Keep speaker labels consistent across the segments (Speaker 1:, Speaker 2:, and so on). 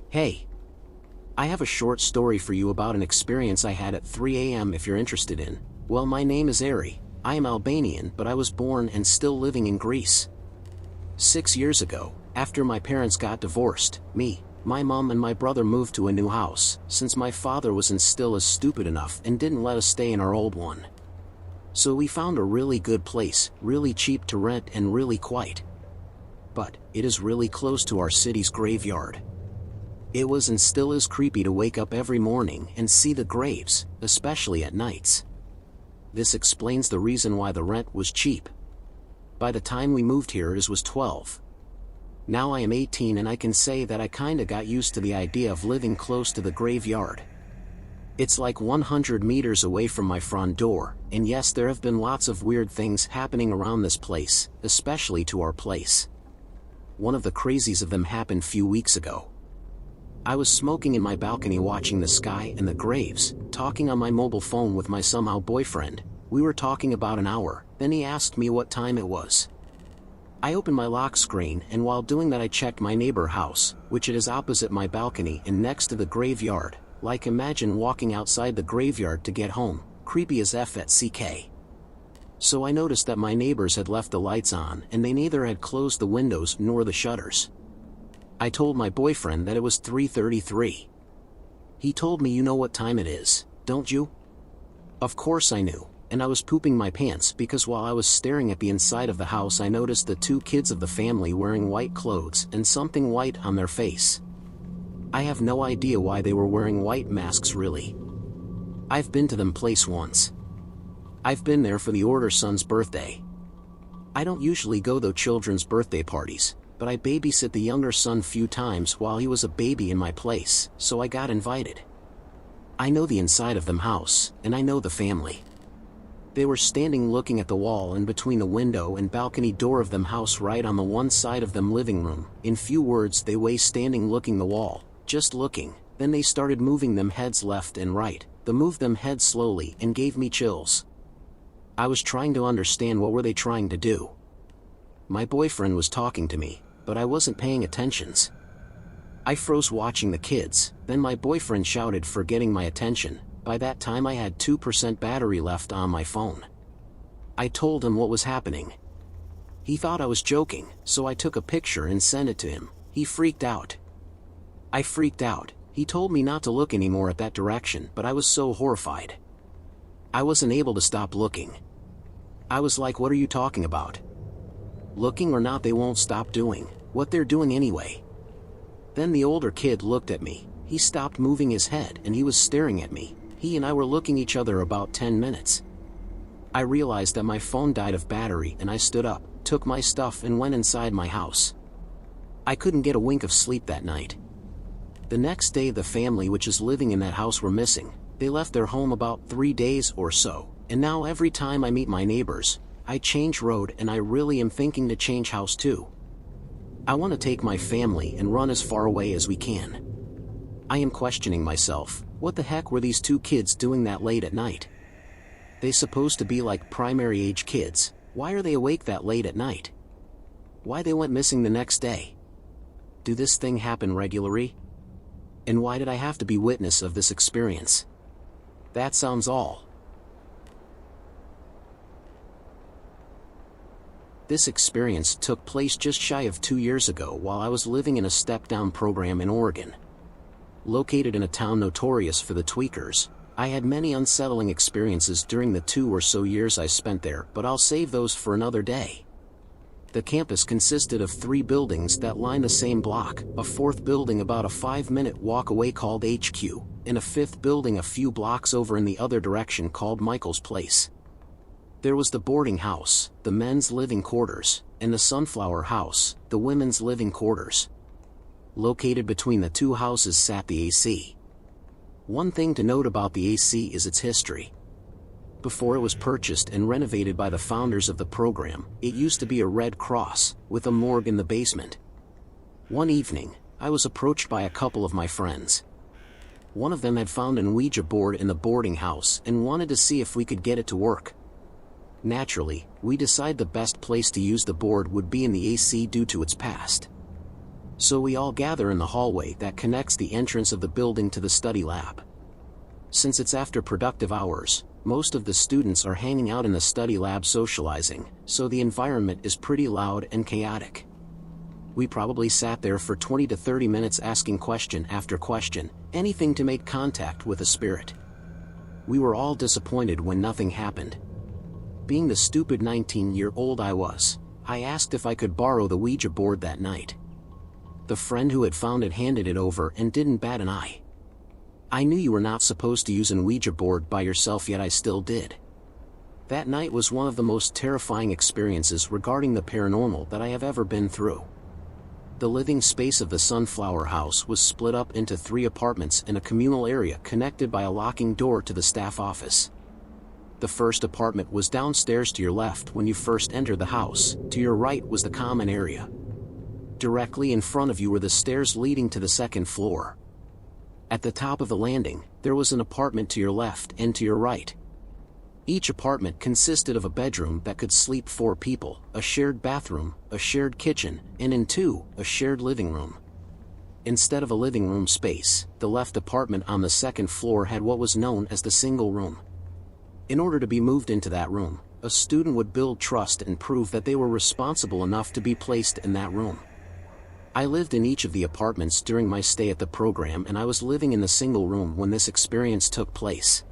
Speaker 1: Hey, I have a short story for you about an experience I had at 3 a.m. if you're interested in. Well, my name is Ari. I am Albanian, but I was born and still living in Greece. 6 years ago, after my parents got divorced, me, my mom and my brother moved to a new house, since my father wasn't still as stupid enough and didn't let us stay in our old one. So we found a really good place, really cheap to rent and really quiet. But it is really close to our city's graveyard. It was and still is creepy to wake up every morning and see the graves, especially at nights. This explains the reason why the rent was cheap. By the time we moved here I was 12. Now I am 18 and I can say that I kinda got used to the idea of living close to the graveyard. It's like 100 meters away from my front door, and yes, there have been lots of weird things happening around this place, especially to our place. One of the crazies of them happened few weeks ago. I was smoking in my balcony watching the sky and the graves, talking on my mobile phone with my somehow boyfriend. We were talking about an hour, then he asked me what time it was. I opened my lock screen and while doing that I checked my neighbor house, which it is opposite my balcony and next to the graveyard. Like imagine walking outside the graveyard to get home, creepy as F at CK. So I noticed that my neighbors had left the lights on and they neither had closed the windows nor the shutters. I told my boyfriend that it was 3:33. He told me, you know what time it is, don't you? Of course I knew, and I was pooping my pants because while I was staring at the inside of the house I noticed the two kids of the family wearing white clothes and something white on their face. I have no idea why they were wearing white masks really. I've been to them place once. I've been there for the older son's birthday. I don't usually go to children's birthday parties, but I babysit the younger son few times while he was a baby in my place, so I got invited. I know the inside of them house, and I know the family. They were standing looking at the wall and between the window and balcony door of them house right on the one side of them living room. In few words they were standing looking the wall. Just looking, then they started moving them heads left and right. They moved them heads slowly and gave me chills. I was trying to understand what were they trying to do. My boyfriend was talking to me, but I wasn't paying attention. I froze watching the kids, then my boyfriend shouted for getting my attention. By that time I had 2% battery left on my phone. I told him what was happening. He thought I was joking, so I took a picture and sent it to him. He freaked out. I freaked out. He told me not to look anymore at that direction, but I was so horrified. I wasn't able to stop looking. I was like, what are you talking about? Looking or not, they won't stop doing what they're doing anyway. Then the older kid looked at me. He stopped moving his head and he was staring at me. He and I were looking each other about 10 minutes. I realized that my phone died of battery and I stood up, took my stuff and went inside my house. I couldn't get a wink of sleep that night. The next day the family which is living in that house were missing. They left their home about 3 days or so, and now every time I meet my neighbors, I change road and I really am thinking to change house too. I want to take my family and run as far away as we can. I am questioning myself, what the heck were these two kids doing that late at night? They supposed to be like primary age kids, why are they awake that late at night? Why they went missing the next day? Do this thing happen regularly? And why did I have to be witness of this experience? That sounds all. This experience took place just shy of 2 years ago while I was living in a step-down program in Oregon. Located in a town notorious for the tweakers, I had many unsettling experiences during the 2 or so years I spent there, but I'll save those for another day. The campus consisted of 3 buildings that line the same block, a 4th building about a 5-minute walk away called HQ, and a 5th building a few blocks over in the other direction called Michael's Place. There was the boarding house, the men's living quarters, and the Sunflower House, the women's living quarters. Located between the 2 houses sat the AC. One thing to note about the AC is its history. Before it was purchased and renovated by the founders of the program, it used to be a Red Cross, with a morgue in the basement. One evening, I was approached by a couple of my friends. One of them had found an Ouija board in the boarding house and wanted to see if we could get it to work. Naturally, we decided the best place to use the board would be in the AC due to its past. So we all gather in the hallway that connects the entrance of the building to the study lab. Since it's after productive hours, most of the students are hanging out in the study lab socializing, so the environment is pretty loud and chaotic. We probably sat there for 20 to 30 minutes asking question after question, anything to make contact with a spirit. We were all disappointed when nothing happened. Being the stupid 19-year-old I was, I asked if I could borrow the Ouija board that night. The friend who had found it handed it over and didn't bat an eye. I knew you were not supposed to use an Ouija board by yourself, yet I still did. That night was one of the most terrifying experiences regarding the paranormal that I have ever been through. The living space of the Sunflower House was split up into 3 apartments in a communal area connected by a locking door to the staff office. The first apartment was downstairs to your left when you first entered the house. To your right was the common area. Directly in front of you were the stairs leading to the second floor. At the top of the landing, there was an apartment to your left and to your right. Each apartment consisted of a bedroom that could sleep 4 people, a shared bathroom, a shared kitchen, and in 2, a shared living room. Instead of a living room space, the left apartment on the second floor had what was known as the single room. In order to be moved into that room, a student would build trust and prove that they were responsible enough to be placed in that room. I lived in each of the apartments during my stay at the program, and I was living in the single room when this experience took place.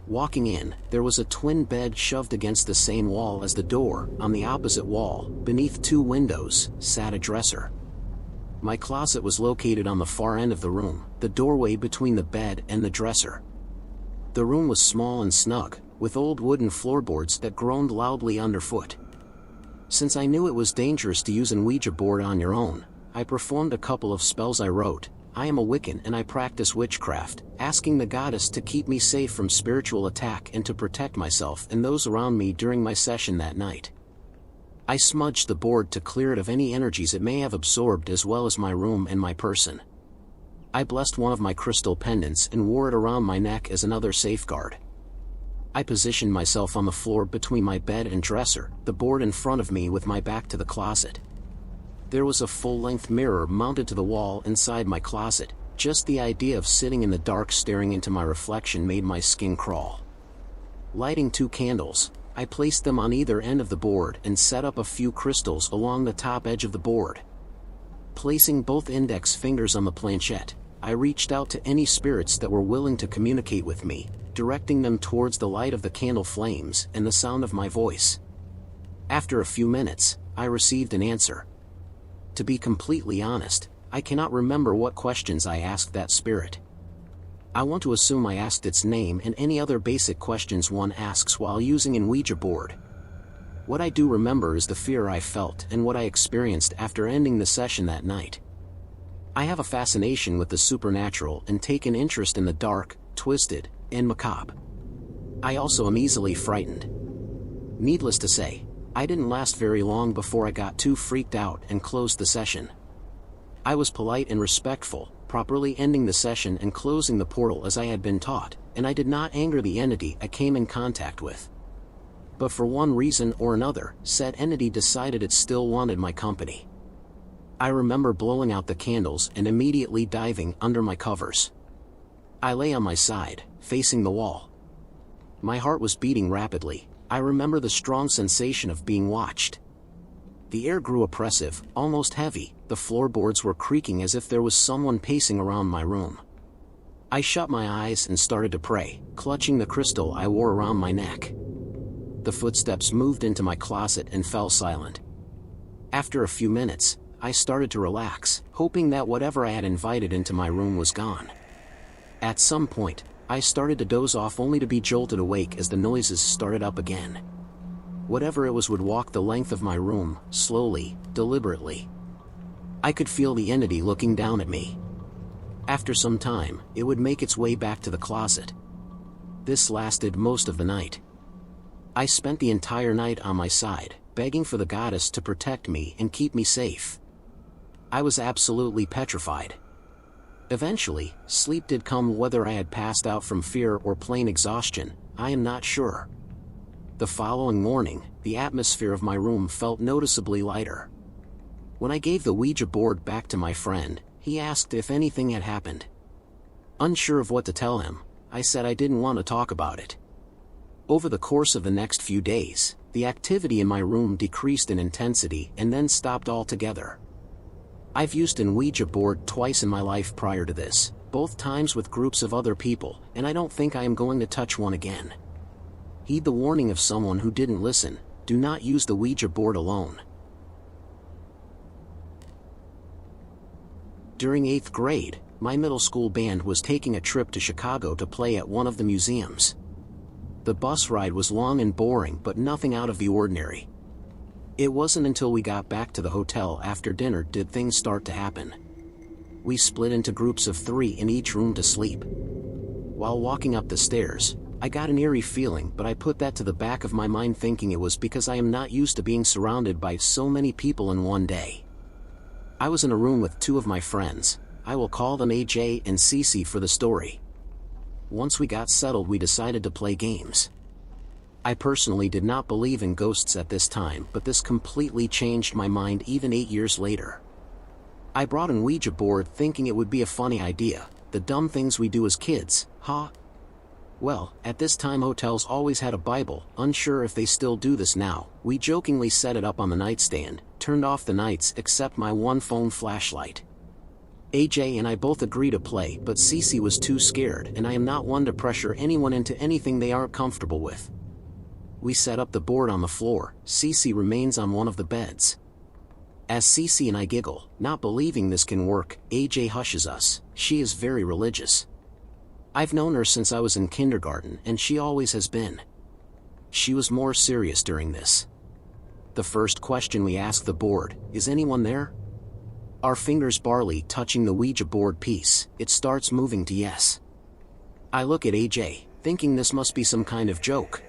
Speaker 1: Walking in, there was a twin bed shoved against the same wall as the door. On the opposite wall, beneath 2 windows, sat a dresser. My closet was located on the far end of the room, the doorway between the bed and the dresser. The room was small and snug, with old wooden floorboards that groaned loudly underfoot. Since I knew it was dangerous to use an Ouija board on your own, I performed a couple of spells. I wrote, "I am a Wiccan and I practice witchcraft," asking the goddess to keep me safe from spiritual attack and to protect myself and those around me during my session that night. I smudged the board to clear it of any energies it may have absorbed, as well as my room and my person. I blessed one of my crystal pendants and wore it around my neck as another safeguard. I positioned myself on the floor between my bed and dresser, the board in front of me with my back to the closet. There was a full-length mirror mounted to the wall inside my closet. Just the idea of sitting in the dark staring into my reflection made my skin crawl. Lighting 2 candles, I placed them on either end of the board and set up a few crystals along the top edge of the board. Placing both index fingers on the planchette, I reached out to any spirits that were willing to communicate with me, directing them towards the light of the candle flames and the sound of my voice. After a few minutes, I received an answer. To be completely honest, I cannot remember what questions I asked that spirit. I want to assume I asked its name and any other basic questions one asks while using an Ouija board. What I do remember is the fear I felt and what I experienced after ending the session that night. I have a fascination with the supernatural and take an interest in the dark, twisted, and macabre. I also am easily frightened. Needless to say, I didn't last very long before I got too freaked out and closed the session. I was polite and respectful, properly ending the session and closing the portal as I had been taught, and I did not anger the entity I came in contact with. But for one reason or another, said entity decided it still wanted my company. I remember blowing out the candles and immediately diving under my covers. I lay on my side, facing the wall. My heart was beating rapidly. I remember the strong sensation of being watched. The air grew oppressive, almost heavy. The floorboards were creaking as if there was someone pacing around my room. I shut my eyes and started to pray, clutching the crystal I wore around my neck. The footsteps moved into my closet and fell silent. After a few minutes, I started to relax, hoping that whatever I had invited into my room was gone. At some point, I started to doze off only to be jolted awake as the noises started up again. Whatever it was would walk the length of my room, slowly, deliberately. I could feel the entity looking down at me. After some time, it would make its way back to the closet. This lasted most of the night. I spent the entire night on my side, begging for the goddess to protect me and keep me safe. I was absolutely petrified. Eventually, sleep did come. Whether I had passed out from fear or plain exhaustion, I am not sure. The following morning, the atmosphere of my room felt noticeably lighter. When I gave the Ouija board back to my friend, he asked if anything had happened. Unsure of what to tell him, I said I didn't want to talk about it. Over the course of the next few days, the activity in my room decreased in intensity and then stopped altogether. I've used an Ouija board twice in my life prior to this, both times with groups of other people, and I don't think I am going to touch one again. Heed the warning of someone who didn't listen: do not use the Ouija board alone. During 8th grade, my middle school band was taking a trip to Chicago to play at one of the museums. The bus ride was long and boring, but nothing out of the ordinary. It wasn't until we got back to the hotel after dinner did things start to happen. We split into groups of 3 in each room to sleep. While walking up the stairs, I got an eerie feeling, but I put that to the back of my mind, thinking it was because I am not used to being surrounded by so many people in one day. I was in a room with 2 of my friends. I will call them AJ and Cece for the story. Once we got settled, we decided to play games. I personally did not believe in ghosts at this time, but this completely changed my mind even 8 years later. I brought an Ouija board thinking it would be a funny idea, the dumb things we do as kids, huh? Well, at this time hotels always had a Bible. Unsure if they still do this now, we jokingly set it up on the nightstand, turned off the lights except my one phone flashlight. AJ and I both agreed to play, but Cece was too scared, and I am not one to pressure anyone into anything they aren't comfortable with. We set up the board on the floor. Cece remains on one of the beds. As Cece and I giggle, not believing this can work, AJ hushes us. She is very religious. I've known her since I was in kindergarten, and she always has been. She was more serious during this. The first question we ask the board: is anyone there? Our fingers barely touching the Ouija board piece, it starts moving to yes. I look at AJ, thinking this must be some kind of joke.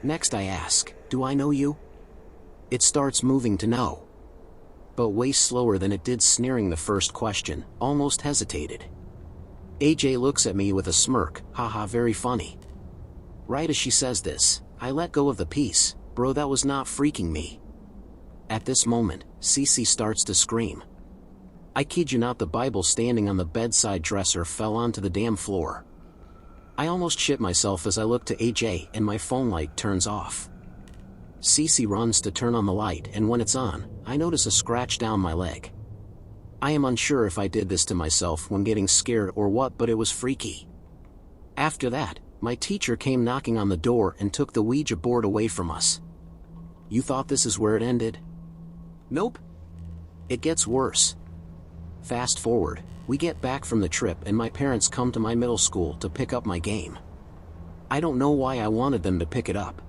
Speaker 1: Next I ask, do I know you? It starts moving to no. But way slower than it did, sneering the first question, almost hesitated. AJ looks at me with a smirk, haha, very funny. Right as she says this, I let go of the piece. Bro, that was not freaking me. At this moment, Cece starts to scream. I kid you not, the Bible standing on the bedside dresser fell onto the damn floor. I almost shit myself as I look to AJ and my phone light turns off. Cece runs to turn on the light, and when it's on, I notice a scratch down my leg. I am unsure if I did this to myself when getting scared or what, but it was freaky. After that, my teacher came knocking on the door and took the Ouija board away from us. You thought this is where it ended? Nope. It gets worse. Fast forward, we get back from the trip and my parents come to my middle school to pick up my game. I don't know why I wanted them to pick it up.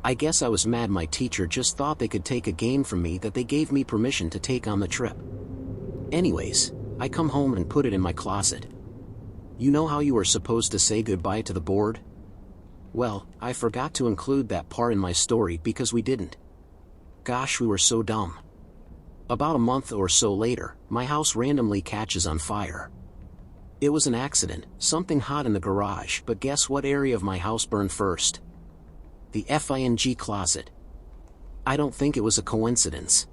Speaker 1: I guess I was mad my teacher just thought they could take a game from me that they gave me permission to take on the trip. Anyways, I come home and put it in my closet. You know how you were supposed to say goodbye to the board? Well, I forgot to include that part in my story because we didn't. Gosh, we were so dumb. About a month or so later, my house randomly catches on fire. It was an accident, something hot in the garage, but guess what area of my house burned first? The FING closet. I don't think it was a coincidence.